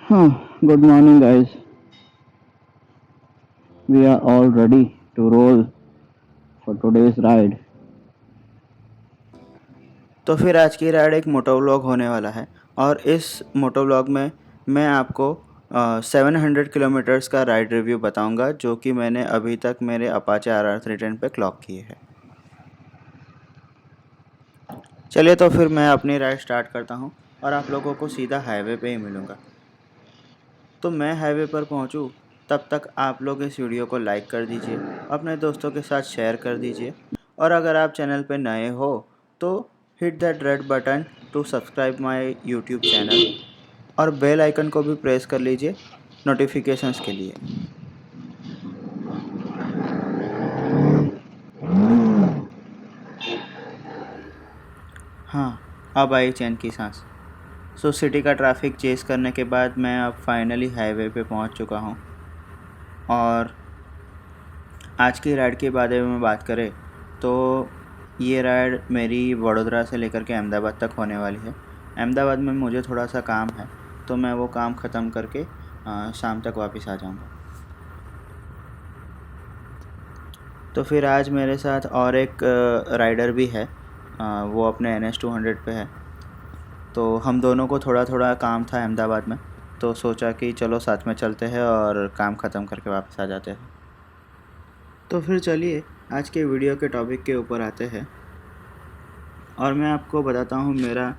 Good morning, guys. We are all ready to roll for today's ride. तो फिर आज की राइड एक मोटो व्लॉग होने वाला है और इस मोटो व्लॉग में मैं आपको 700 किलोमीटर्स का राइड रिव्यू बताऊंगा जो कि मैंने अभी तक मेरे अपाचे RR310 पे क्लॉक किए हैं। चलिए तो फिर मैं अपनी राइड स्टार्ट करता हूं और आप लोगों को सीधा हाईवे पे ही मिलूँगा। तो मैं हाईवे पर पहुंचूं तब तक आप लोग इस वीडियो को लाइक कर दीजिए, अपने दोस्तों के साथ शेयर कर दीजिए और अगर आप चैनल पे नए हो तो hit that red button to subscribe my YouTube channel और बेल आइकन को भी प्रेस कर लीजिए नोटिफिकेशंस के लिए। हाँ, अब आई चैन की सांस। सो सिटी का ट्रैफिक चेस करने के बाद मैं अब फाइनली हाईवे पे पहुंच चुका हूं और आज की राइड के बारे में बात करें तो ये राइड मेरी वडोदरा से लेकर के अहमदाबाद तक होने वाली है। अहमदाबाद में मुझे थोड़ा सा काम है तो मैं वो काम ख़त्म करके शाम तक वापस आ जाऊंगा। तो फिर आज मेरे साथ और एक राइडर भी है, वो अपने NS 200 पे है। तो हम दोनों को थोड़ा थोड़ा काम था अहमदाबाद में, तो सोचा कि चलो साथ में चलते हैं और काम ख़त्म करके वापस आ जाते हैं। तो फिर चलिए आज के वीडियो के टॉपिक के ऊपर आते हैं और मैं आपको बताता हूँ मेरा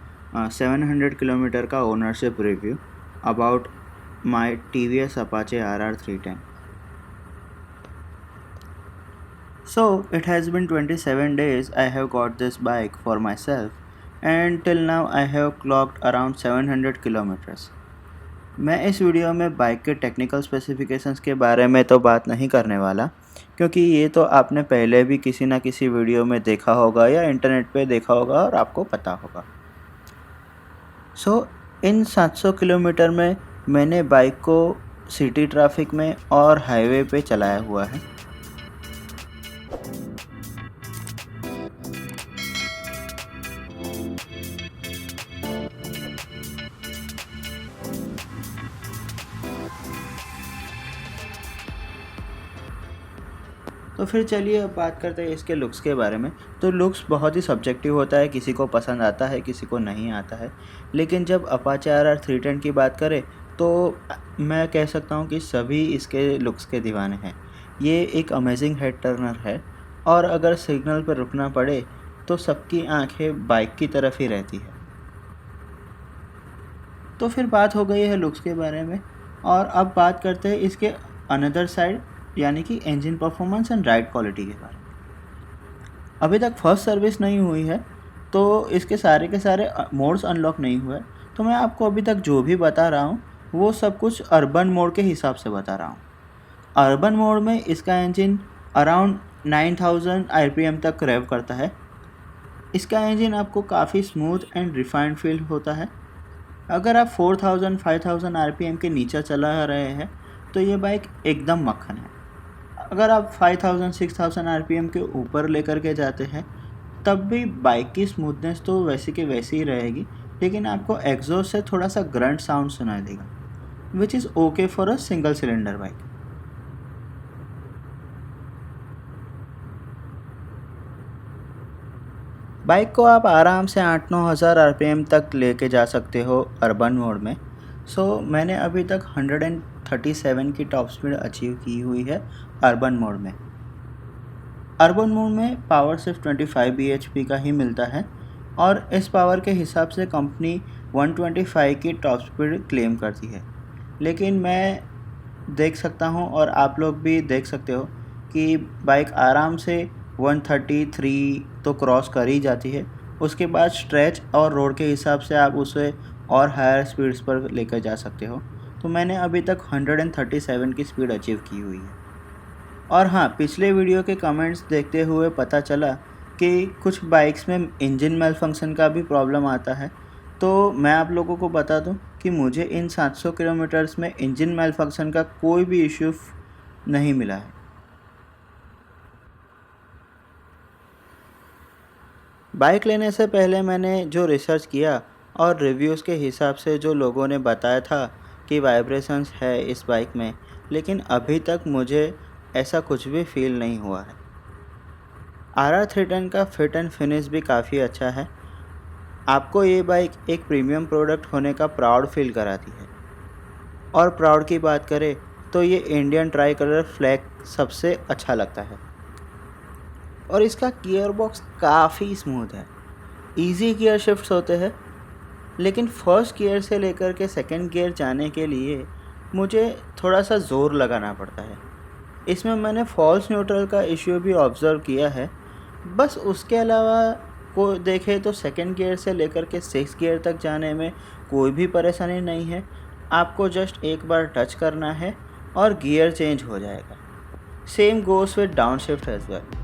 700 किलोमीटर का ownership review about my TVS Apache RR310। So it has been 27 days I have got this bike for myself and till now I have clocked around 700 kilometers। मैं इस वीडियो में बाइक के टेक्निकल स्पेसिफिकेशंस के बारे में तो बात नहीं करने वाला क्योंकि ये तो आपने पहले भी किसी ना किसी वीडियो में देखा होगा या इंटरनेट पे देखा होगा और आपको पता होगा। इन 700 किलोमीटर में मैंने बाइक को सिटी ट्रैफिक में और हाईवे पे चलाया हुआ है। तो फिर चलिए अब बात करते हैं इसके लुक्स के बारे में। तो लुक्स बहुत ही सब्जेक्टिव होता है, किसी को पसंद आता है किसी को नहीं आता है, लेकिन जब अपाचे RR310 की बात करें तो मैं कह सकता हूँ कि सभी इसके लुक्स के दीवाने हैं। ये एक अमेजिंग हेड टर्नर है और अगर सिग्नल पर रुकना पड़े तो सबकी आंखें बाइक की तरफ ही रहती है। तो फिर बात हो गई है लुक्स के बारे में और अब बात करते हैं इसके अनदर साइड यानी कि engine performance and ride quality के बारे में। अभी तक फर्स्ट सर्विस नहीं हुई है तो इसके सारे के सारे मोड्स अनलॉक नहीं हुए, तो मैं आपको अभी तक जो भी बता रहा हूँ वो सब कुछ अर्बन मोड के हिसाब से बता रहा हूँ। अर्बन मोड में इसका इंजन अराउंड 9000 RPM तक रेव करता है। इसका इंजन आपको काफ़ी स्मूथ एंड रिफाइंड फील होता है। अगर आप 4000-5000 RPM के नीचे चला रहे हैं तो ये बाइक एकदम मक्खन है। अगर आप 5000-6000 RPM के ऊपर लेकर के जाते हैं तब भी बाइक की स्मूथनेस तो वैसी की वैसी ही रहेगी, लेकिन आपको एग्जॉस्ट से थोड़ा सा ग्रंट साउंड सुनाई देगा which is okay for a single cylinder bike. Bike को आप आराम से 8-9 हज़ार RPM तक लेके जा सकते हो अर्बन मोड में। मैंने अभी तक 137 की टॉप स्पीड अचीव की हुई है अर्बन मोड में। अर्बन मोड में पावर सिर्फ 25 bhp का ही मिलता है और इस पावर के हिसाब से कंपनी 125 की टॉप स्पीड क्लेम करती है, लेकिन मैं देख सकता हूँ और आप लोग भी देख सकते हो कि बाइक आराम से 133 तो क्रॉस कर ही जाती है। उसके बाद स्ट्रेच और रोड के हिसाब से आप उसे और हायर स्पीड्स पर लेकर जा सकते हो। तो मैंने अभी तक 137 की स्पीड अचीव की हुई है। और हाँ, पिछले वीडियो के कमेंट्स देखते हुए पता चला कि कुछ बाइक्स में इंजन मेल फंक्शन का भी प्रॉब्लम आता है। तो मैं आप लोगों को बता दूं कि मुझे इन 700 किलोमीटर्स में इंजन मेल फंक्शन का कोई भी इश्यू नहीं मिला है। बाइक लेने से पहले मैंने जो रिसर्च किया और रिव्यूज़ के हिसाब से जो लोगों ने बताया था कि वाइब्रेशंस है इस बाइक में, लेकिन अभी तक मुझे ऐसा कुछ भी फील नहीं हुआ है। RR310 का फिट एंड फिनिश भी काफ़ी अच्छा है। आपको ये बाइक एक प्रीमियम प्रोडक्ट होने का प्राउड फील कराती है। और प्राउड की बात करें तो ये इंडियन ट्राई कलर फ्लैग सबसे अच्छा लगता है। और इसका गियर बॉक्स काफ़ी स्मूथ है, इजी गियर शिफ्ट्स होते हैं, लेकिन फर्स्ट गियर से लेकर के सेकंड गियर जाने के लिए मुझे थोड़ा सा ज़ोर लगाना पड़ता है। इसमें मैंने फॉल्स न्यूट्रल का इश्यू भी ऑब्ज़र्व किया है। बस उसके अलावा को देखें तो सेकंड गियर से लेकर के सिक्स गियर तक जाने में कोई भी परेशानी नहीं है। आपको जस्ट एक बार टच करना है और गियर चेंज हो जाएगा। Same goes with down shift as well.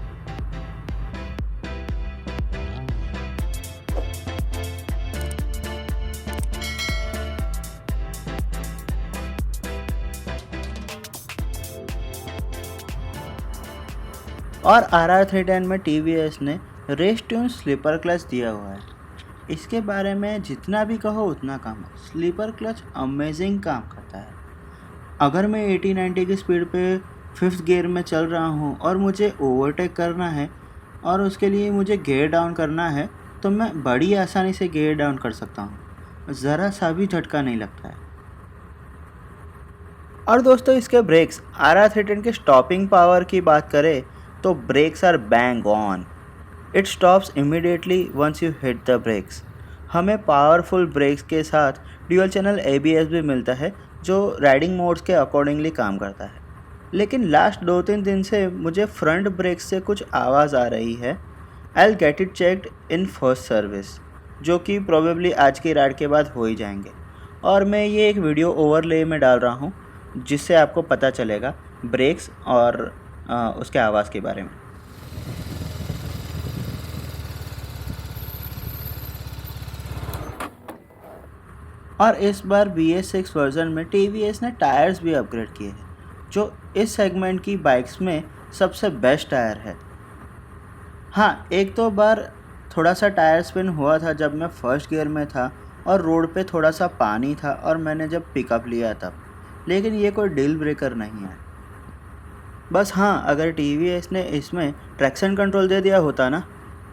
और RR310 में TVS ने रेस ट्यून स्लीपर क्लच दिया हुआ है। इसके बारे में जितना भी कहो उतना कम है। स्लीपर क्लच अमेजिंग काम करता है। अगर मैं 80-90 की स्पीड पे फिफ्थ गियर में चल रहा हूँ और मुझे ओवरटेक करना है और उसके लिए मुझे गियर डाउन करना है, तो मैं बड़ी आसानी से गियर डाउन कर सकता हूँ। ज़रा सा भी झटका नहीं लगता है। और दोस्तों इसके ब्रेक्स, RR310 के स्टॉपिंग पावर की बात करें तो brakes are bang on. It stops immediately once you hit the brakes. हमें पावरफुल ब्रेक्स के साथ ड्यूअल चैनल ABS भी मिलता है जो राइडिंग मोड्स के अकॉर्डिंगली काम करता है। लेकिन लास्ट 2-3 दिन से मुझे फ्रंट ब्रेक्स से कुछ आवाज़ आ रही है। I will get it checked in first service, जो कि प्रोबेबली आज की राइड के बाद हो ही जाएंगे। और मैं ये एक वीडियो ओवरले में डाल रहा हूँ जिससे आपको पता चलेगा ब्रेक्स और उसके आवाज़ के बारे में। और इस बार BS6 वर्जन में TVS ने टायर्स भी अपग्रेड किए हैं, जो इस सेगमेंट की बाइक्स में सबसे बेस्ट टायर है। हाँ, एक दो बार थोड़ा सा टायर स्पिन हुआ था जब मैं फर्स्ट गियर में था और रोड पे थोड़ा सा पानी था और मैंने जब पिकअप लिया तब, लेकिन ये कोई डील ब्रेकर नहीं है। बस हाँ, अगर TVS ने इसमें ट्रैक्शन कंट्रोल दे दिया होता ना,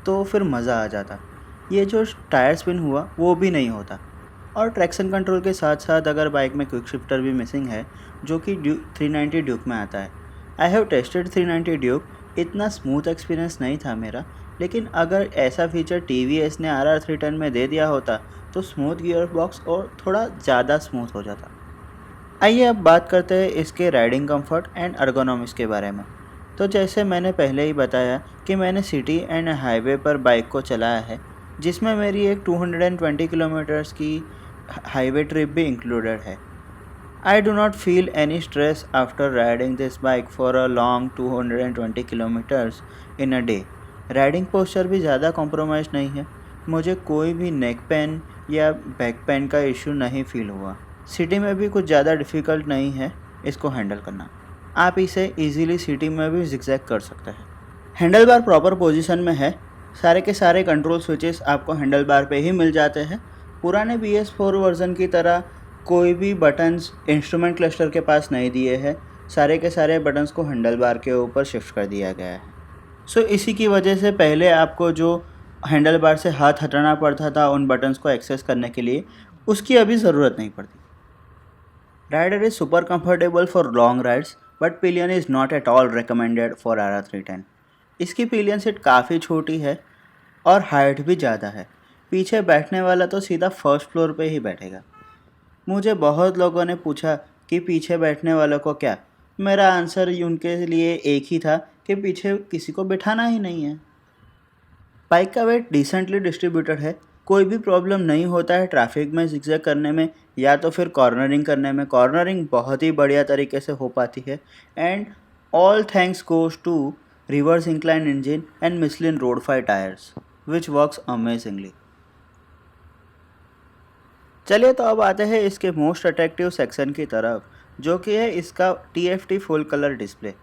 तो फिर मज़ा आ जाता। ये जो टायर स्पिन हुआ वो भी नहीं होता। और ट्रैक्शन कंट्रोल के साथ साथ अगर बाइक में क्विक शिफ्टर भी मिसिंग है, जो कि 390 ड्यूक में आता है। आई हैव टेस्टेड 390 ड्यूक, इतना स्मूथ एक्सपीरियंस नहीं था मेरा, लेकिन अगर ऐसा फीचर TVS ने RR310 में दे दिया होता तो स्मूथ गियर बॉक्स और थोड़ा ज़्यादा स्मूथ हो जाता। आइए अब बात करते हैं इसके राइडिंग कंफर्ट एंड अर्गोनॉमिक्स के बारे में। तो जैसे मैंने पहले ही बताया कि मैंने सिटी एंड हाईवे पर बाइक को चलाया है, जिसमें मेरी एक 220 किलोमीटर्स की हाईवे ट्रिप भी इंक्लूडेड है। I do not feel any stress after riding this bike for a long 220 kilometres in a day. Riding posture भी ज़्यादा कॉम्प्रोमाइज़ नहीं है। मुझे कोई भी नेक पेन या बैक पेन का इशू नहीं फील हुआ। सिटी में भी कुछ ज़्यादा डिफ़िकल्ट नहीं है इसको हैंडल करना। आप इसे इजीली सिटी में भी जिगजैग कर सकते हैं। हैंडल बार प्रॉपर पोजीशन में है। सारे के सारे कंट्रोल स्विचेस आपको हैंडल बार पे ही मिल जाते हैं। पुराने BS4 वर्जन की तरह कोई भी बटन्स इंस्ट्रूमेंट क्लस्टर के पास नहीं दिए हैं। सारे के सारे बटन्स को हैंडल बार के ऊपर शिफ्ट कर दिया गया है। सो इसी की वजह से पहले आपको जो हैंडल बार से हाथ हटाना पड़ता था उन बटन्स को एक्सेस करने के लिए, उसकी अभी ज़रूरत नहीं पड़ती। Rider is super comfortable for long rides, but pillion is not at all recommended for RR310। इसकी पिलियन सीट काफ़ी छोटी है और हाइट भी ज़्यादा है। पीछे बैठने वाला तो सीधा फर्स्ट फ्लोर पे ही बैठेगा। मुझे बहुत लोगों ने पूछा कि पीछे बैठने वालों को क्या। मेरा आंसर उनके लिए एक ही था कि पीछे किसी को बिठाना ही नहीं है। बाइक का वेट डिसेंटली डिस्ट्रीब्यूटेड है। कोई भी प्रॉब्लम नहीं होता है ट्रैफिक में जिगजैग करने में या तो फिर कॉर्नरिंग करने में। कॉर्नरिंग बहुत ही बढ़िया तरीके से हो पाती है and all thanks goes to reverse incline engine and Michelin road 5 tyres which works amazingly. चलिए तो अब आते हैं इसके मोस्ट अट्रैक्टिव सेक्शन की तरफ, जो कि है इसका TFT फुल कलर डिस्प्ले।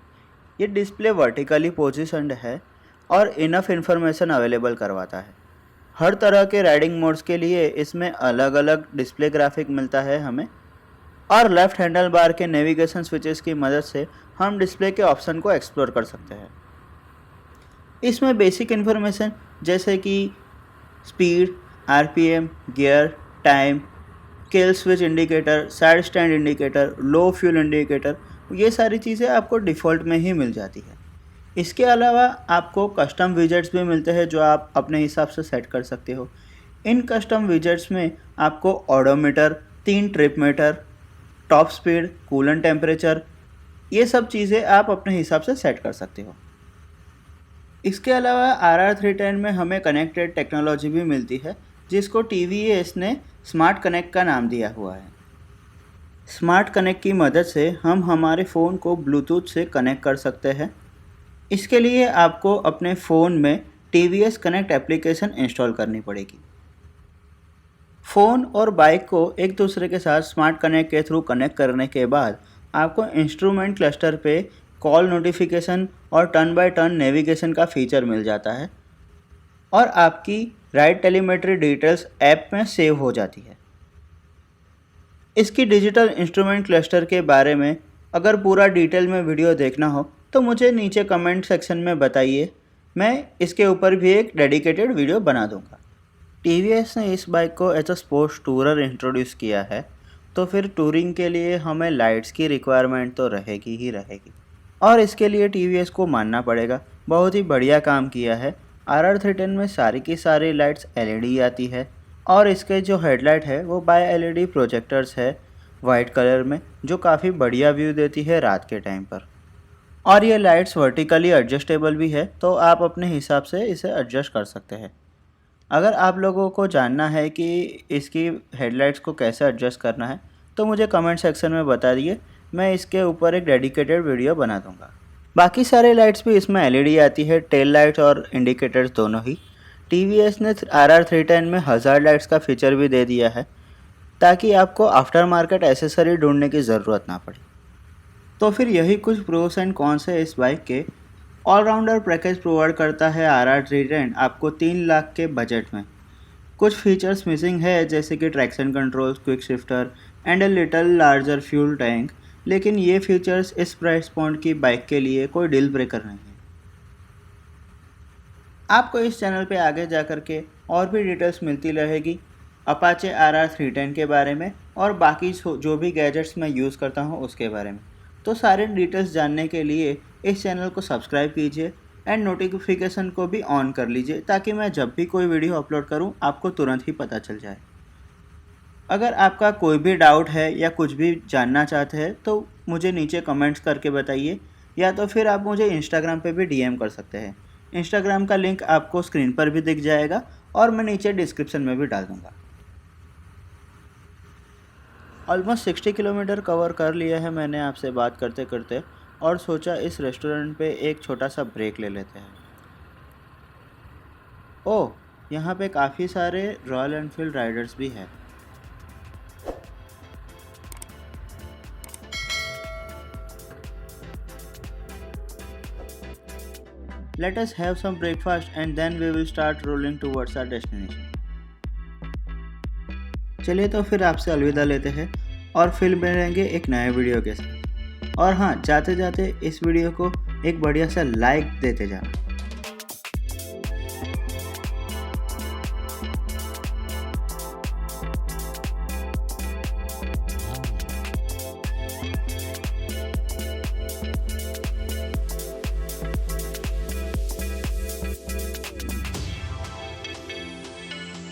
ये डिस्प्ले वर्टिकली पोजिशन्ड है और इनफ इंफॉर्मेशन अवेलेबल करवाता है। हर तरह के राइडिंग मोड्स के लिए इसमें अलग अलग डिस्प्ले ग्राफिक मिलता है हमें। और लेफ्ट हैंडल बार के नेविगेशन स्विचेस की मदद से हम डिस्प्ले के ऑप्शन को एक्सप्लोर कर सकते हैं। इसमें बेसिक इन्फॉर्मेशन जैसे कि speed, RPM, gear, time, kill switch indicator, side stand indicator, लो फ्यूल इंडिकेटर, ये सारी चीज़ें आपको डिफ़ॉल्ट में ही मिल जाती है। इसके अलावा आपको कस्टम विजेट्स भी मिलते हैं जो आप अपने हिसाब से सेट कर सकते हो। इन कस्टम विजेट्स में आपको odometer, 3 trip meter, top speed, coolant temperature, ये सब चीज़ें आप अपने हिसाब से सेट कर सकते हो। इसके अलावा RR310 में हमें कनेक्टेड टेक्नोलॉजी भी मिलती है जिसको TVS ने स्मार्ट कनेक्ट का नाम दिया हुआ है। स्मार्ट कनेक्ट की मदद से हम हमारे फ़ोन को ब्लूटूथ से कनेक्ट कर सकते हैं। इसके लिए आपको अपने फ़ोन में TVS कनेक्ट एप्लीकेशन इंस्टॉल करनी पड़ेगी। फ़ोन और बाइक को एक दूसरे के साथ स्मार्ट कनेक्ट के थ्रू कनेक्ट करने के बाद आपको इंस्ट्रूमेंट क्लस्टर पे कॉल नोटिफिकेशन और टर्न बाय टर्न नेविगेशन का फीचर मिल जाता है और आपकी राइड टेलीमेट्री डिटेल्स ऐप में सेव हो जाती है। इसकी डिजिटल इंस्ट्रूमेंट क्लस्टर के बारे में अगर पूरा डिटेल में वीडियो देखना हो तो मुझे नीचे कमेंट सेक्शन में बताइए, मैं इसके ऊपर भी एक डेडिकेटेड वीडियो बना दूंगा। TVS ने इस बाइक को as a sports tourer introduce किया है तो फिर टूरिंग के लिए हमें लाइट्स की रिक्वायरमेंट तो रहेगी ही रहेगी और इसके लिए TVS को मानना पड़ेगा, बहुत ही बढ़िया काम किया है। RR310 में सारी की सारी लाइट्स LED आती है और इसके जो हेडलाइट है वो बाय LED प्रोजेक्टर्स है वाइट कलर में, जो काफ़ी बढ़िया व्यू देती है रात के टाइम पर। और ये लाइट्स वर्टिकली एडजस्टेबल भी है तो आप अपने हिसाब से इसे एडजस्ट कर सकते हैं। अगर आप लोगों को जानना है कि इसकी हेडलाइट्स को कैसे एडजस्ट करना है तो मुझे कमेंट सेक्शन में बता दिए, मैं इसके ऊपर एक डेडिकेटेड वीडियो बना दूंगा। बाकी सारे लाइट्स भी इसमें LED आती है, टेल लाइट्स और इंडिकेटर्स दोनों ही। TVS ने RR310 में हज़ार्ड लाइट्स का फीचर भी दे दिया है ताकि आपको आफ्टर मार्केट एसेसरी ढूंढने की ज़रूरत ना पड़े। तो फिर यही कुछ प्रोस एंड कॉन्स है इस बाइक के। ऑलराउंडर पैकेज प्रोवाइड करता है RR310 आपको 3 लाख के बजट में। कुछ फीचर्स मिसिंग है जैसे कि traction control, quick shifter and a little larger fuel tank, लेकिन ये फीचर्स इस प्राइस पॉइंट की बाइक के लिए कोई डील ब्रेकर नहीं है। आपको इस चैनल पे आगे जा कर के और भी डिटेल्स मिलती रहेगी अपाचे RR310 के बारे में और बाकी जो भी गैजेट्स मैं यूज़ करता हूँ उसके बारे में। तो सारे डिटेल्स जानने के लिए इस चैनल को सब्सक्राइब कीजिए एंड नोटिफिकेशन को भी ऑन कर लीजिए ताकि मैं जब भी कोई वीडियो अपलोड करूँ आपको तुरंत ही पता चल जाए। अगर आपका कोई भी डाउट है या कुछ भी जानना चाहते हैं तो मुझे नीचे कमेंट्स करके बताइए, या तो फिर आप मुझे इंस्टाग्राम पे भी DM कर सकते हैं। इंस्टाग्राम का लिंक आपको स्क्रीन पर भी दिख जाएगा और मैं नीचे डिस्क्रिप्शन में भी डाल दूँगा। ऑलमोस्ट 60 किलोमीटर कवर कर लिया है मैंने आपसे बात करते करते और सोचा इस रेस्टोरेंट पे एक छोटा सा ब्रेक ले लेते हैं। ओह, यहाँ पे काफ़ी सारे रॉयल एनफील्ड राइडर्स भी हैं। Let us have some breakfast and then we will start rolling towards our destination. चलिए तो फिर आपसे अलविदा लेते हैं और फिर मिलेंगे एक नए वीडियो के साथ। और हाँ, जाते जाते इस वीडियो को एक बढ़िया सा लाइक देते जाना।